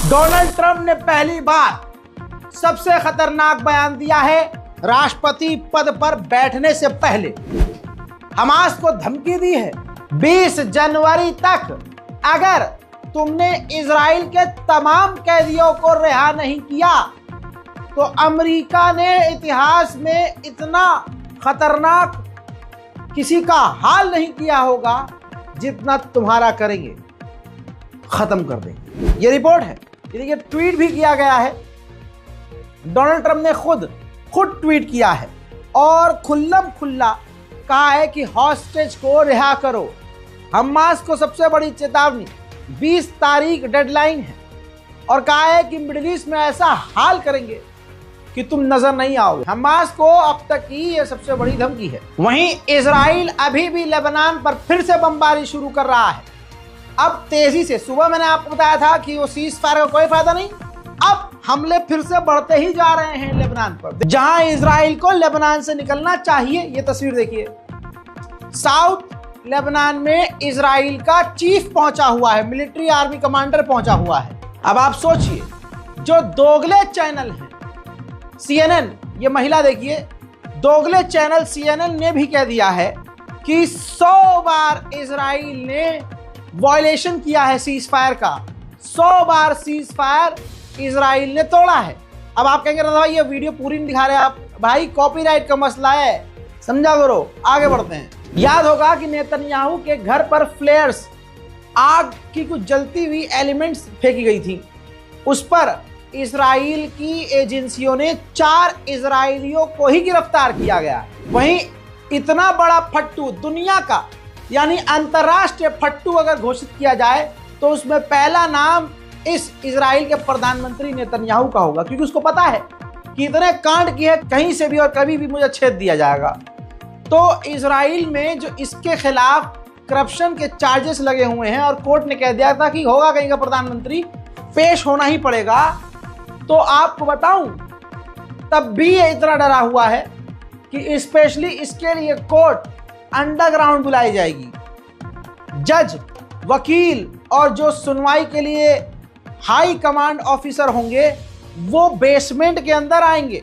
Donald Trump ने पहली बार सबसे खतरनाक बयान दिया है राष्ट्रपति पद पर बैठने से पहले। हमास को धमकी दी है 20 जनवरी तक अगर तुमने इजराइल के तमाम कैदियों को रिहा नहीं किया तो अमेरिका ने इतिहास में इतना खतरनाक किसी का हाल नहीं किया होगा जितना तुम्हारा करेंगे, खत्म कर देंगे। ये रिपोर्ट है, ये देखिए ट्वीट भी किया गया है। डोनाल्ड ट्रंप ने खुद ट्वीट किया है और खुल्लम खुल्ला कहा है कि हॉस्टेज को रिहा करो। हमास को सबसे बड़ी चेतावनी, 20 तारीख डेडलाइन है और कहा है कि मिडिल ईस्ट में ऐसा हाल करेंगे कि तुम नजर नहीं आओगे। हमास को अब तक की ये सबसे बड़ी धमकी है। वहीं इजराइल अभी भी लेबनान पर फिर से बमबारी शुरू कर रहा है। अब तेजी से, सुबह मैंने आपको बताया था कि वो सीज फायर का कोई फायदा नहीं, अब हमले फिर से बढ़ते ही जा रहे हैं लेबनान पर, जहां इजराइल को लेबनान से निकलना चाहिए। ये तस्वीर देखिए, साउथ लेबनान में इजराइल का चीफ पहुंचा हुआ है, मिलिट्री आर्मी कमांडर पहुंचा हुआ है। अब आप सोचिए, जो दोगले चैनल है CNN, ये महिला देखिए, दोगले चैनल CNN ने भी कह दिया है कि 100 बार इजराइल ने वायलेशन किया है सीज फायर का, 100 बार सीज फायर इजराइल ने तोड़ा है। अब आप कहेंगे भाई ये वीडियो पूरी नहीं दिखा रहे आप, भाई कॉपीराइट का मसला है, समझा करो। आगे बढ़ते हैं। याद होगा कि नेतन्याहू के घर पर फ्लेयर्स, आग की कुछ जलती हुई एलिमेंट्स फेंकी गई थी, उस पर इजराइल की एजेंसियों ने 4 इजरायलियों को ही गिरफ्तार किया गया। वहीं इतना बड़ा फट्टू, दुनिया का यानी अंतरराष्ट्रीय फट्टू अगर घोषित किया जाए तो उसमें पहला नाम इस इजराइल के प्रधानमंत्री नेतन्याहू का होगा, क्योंकि उसको पता है कि इतने कांड किए कहीं से भी और कभी भी मुझे छेद दिया जाएगा। तो इजराइल में जो इसके खिलाफ करप्शन के चार्जेस लगे हुए हैं और कोर्ट ने कह दिया था कि होगा कहीं का प्रधानमंत्री, पेश होना ही पड़ेगा, तो आपको बताऊं तब भी ये इतना डरा हुआ है कि स्पेशली इसके लिए कोर्ट अंडरग्राउंड बुलाई जाएगी। जज, वकील और जो सुनवाई के लिए हाई कमांड ऑफिसर होंगे वो बेसमेंट के अंदर आएंगे,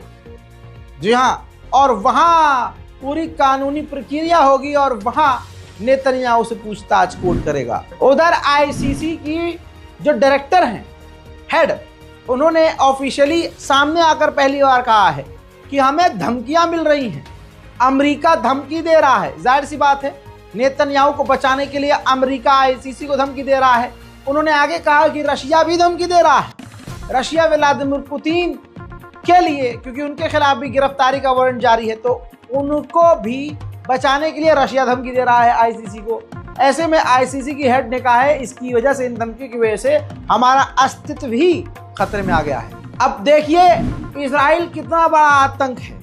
जी हाँ, और वहां पूरी कानूनी प्रक्रिया होगी और वहां नेतन्याहू से पूछताछ कोर्ट करेगा। उधर ICC की जो डायरेक्टर हैं, हेड, उन्होंने ऑफिशियली सामने आकर पहली बार कहा है कि हमें धमकियां मिल रही हैं, अमेरिका धमकी दे रहा है। जाहिर सी बात है, नेतन्याहू को बचाने के लिए अमेरिका ICC को धमकी दे रहा है। उन्होंने आगे कहा कि रशिया भी धमकी दे रहा है, रशिया व्लादिमीर पुतिन के लिए, क्योंकि उनके खिलाफ भी गिरफ्तारी का वारंट जारी है, तो उनको भी बचाने के लिए रशिया धमकी दे रहा है ICC को। ऐसे में ICC की हेड ने कहा है इसकी वजह से, इन धमकी की वजह से हमारा अस्तित्व भी खतरे में आ गया है। अब देखिए इजराइल कितना बड़ा आतंक है।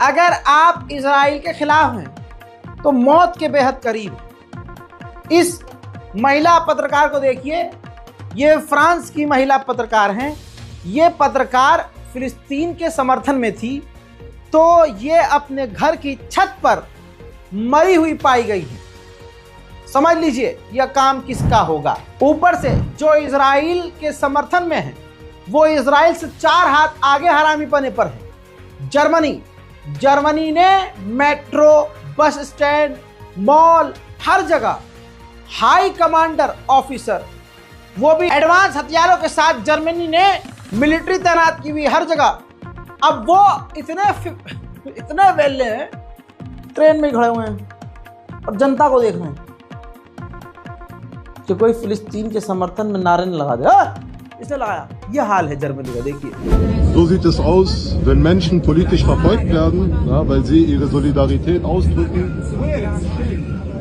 अगर आप इजराइल के खिलाफ हैं तो मौत के बेहद करीब है। इस महिला पत्रकार को देखिए, ये फ्रांस की महिला पत्रकार हैं। ये पत्रकार फिलिस्तीन के समर्थन में थी, तो ये अपने घर की छत पर मरी हुई पाई गई है। समझ लीजिए यह काम किसका होगा। ऊपर से जो इजराइल के समर्थन में है वो इजराइल से 4 हाथ आगे हरामी पने पर है। जर्मनी ने मेट्रो, बस स्टैंड, मॉल, हर जगह हाई कमांडर ऑफिसर, वो भी एडवांस हथियारों के साथ जर्मनी ने मिलिट्री तैनात की हुई हर जगह। अब वो इतने वेले हैं, ट्रेन में खड़े हुए हैं और जनता को देख रहे हैं कि कोई फिलिस्तीन के समर्थन में नारे न लगा दे। इसने लगाया। यह हाल है जर्मनी का, देखिए। So sieht es aus, wenn Menschen politisch verfolgt werden, ja, weil sie ihre Solidarität ausdrücken.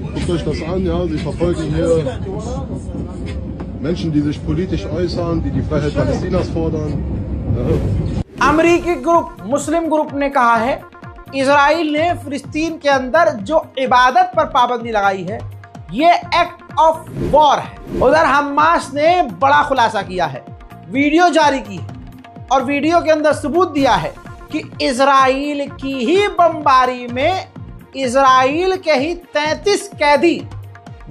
Guckt euch das an, ja, sie verfolgen hier Menschen, die sich politisch äußern, die die Freiheit Palästinas fordern. Ja. अमेरिकी group, मुस्लिम group ने कहा है Israel ने फिलिस्तीन के अंदर जो इबादत पर पाबंदी लगाई है ये एक्ट ऑफ वॉर है। उधर हमास ने बड़ा खुलासा किया है, वीडियो जारी की है और वीडियो के अंदर सबूत दिया है कि इजराइल की ही बमबारी में इजराइल के ही 33 कैदी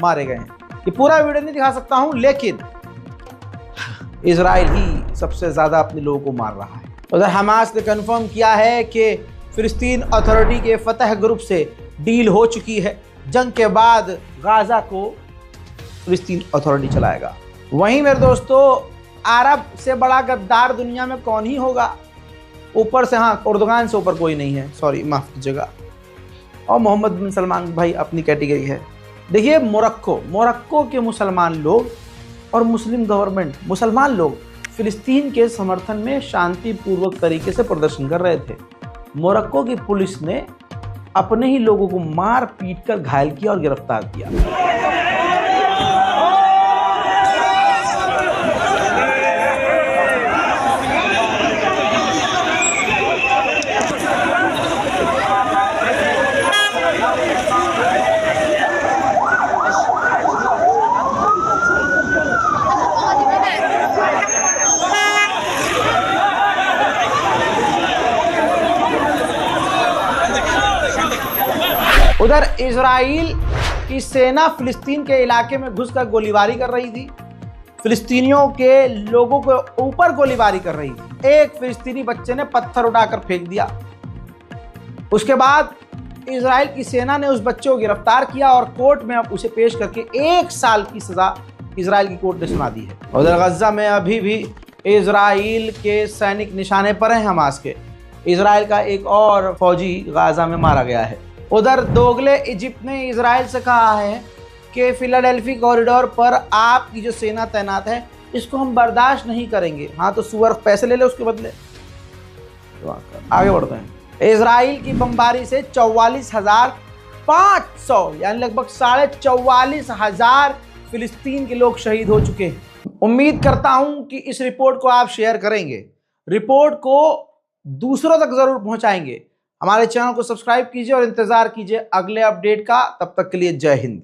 मारे गए हैं। ये पूरा वीडियो नहीं दिखा सकता हूं, लेकिन इजराइल ही सबसे ज़्यादा अपने लोगों को मार रहा है। उधर हमास ने कन्फर्म किया है कि फिलिस्तीन अथॉरिटी के फतह ग्रुप से डील हो चुकी है। जंग के बाद गाजा को फिलिस्तीन अथॉरिटी चलाएगा। वहीं मेरे दोस्तों, अरब से बड़ा गद्दार दुनिया में कौन ही होगा। ऊपर से हाँ, उर्दुगान से ऊपर कोई नहीं है, सॉरी माफ़ कीजिएगा। और मोहम्मद बिन सलमान भाई अपनी कैटेगरी है। देखिए, मोरक्को के मुसलमान लोग और मुस्लिम गवर्नमेंट, मुसलमान लोग फिलिस्तीन के समर्थन में शांतिपूर्वक तरीके से प्रदर्शन कर रहे थे। मोरक्को की पुलिस ने अपने ही लोगों को मार पीट कर घायल किया और गिरफ्तार किया। उधर इजराइल की सेना फिलिस्तीन के इलाके में घुसकर गोलीबारी कर रही थी। फिलिस्तीनियों के लोगों के ऊपर गोलीबारी कर रही थी। एक फिलिस्तीनी बच्चे ने पत्थर उठाकर फेंक दिया। उसके बाद इजराइल की सेना ने उस बच्चे को गिरफ्तार किया और कोर्ट में अब उसे पेश करके 1 साल की सजा इजराइल की कोर्ट ने सुना दी है। उधर गजा में अभी भी इजराइल के सैनिक निशाने पर हैं हमास के। इजराइल का एक और फौजी गाजा में मारा गया है। उधर दोगले इजिप्ट ने इजराइल से कहा है कि फिलाडेल्फी कॉरिडोर पर आपकी जो सेना तैनात है इसको हम बर्दाश्त नहीं करेंगे। हाँ, तो सुअर पैसे ले ले उसके बदले। तो आगे बढ़ते हैं। इजराइल की बमबारी से 44,500 यानी लगभग 44,500 फिलिस्तीन के लोग शहीद हो चुके हैं। उम्मीद करता हूं कि इस रिपोर्ट को आप शेयर करेंगे, रिपोर्ट को दूसरों तक जरूर पहुंचाएंगे। हमारे चैनल को सब्सक्राइब कीजिए और इंतजार कीजिए अगले अपडेट का। तब तक के लिए जय हिंद।